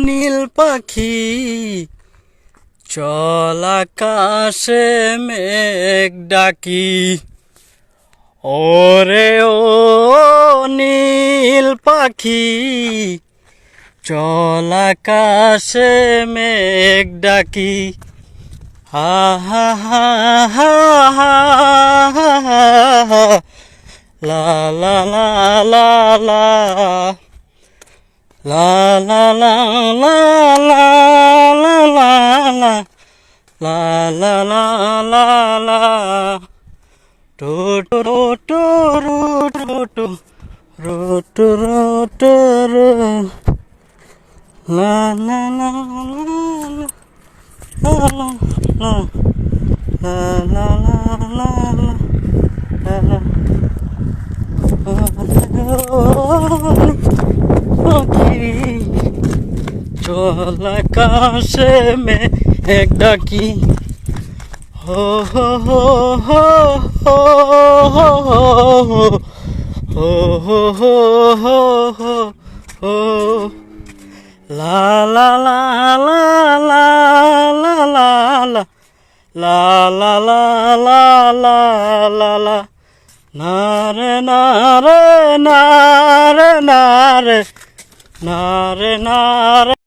নীল পাখি চল আকাশে মেঘ ডাকি। ওরে ও নীল পাখি চল আকাশে মেঘ ডাকি। হা হা হা হা হা হা হা লা লা লা লা লা লা লা লা লা লা লা লা লা লা লা লা লা টু টু টু টু টু টু টু টু টু লা লা লা লা লা লা লা লা লা চল আকাশে মেঘ ডাকি। হো হো হো হো হো হো হো হো হো হো হো লা লা লা লা লা লা লা লা লা লা লা লা লা লা লা নারে নারে নারে নারে নারে নারে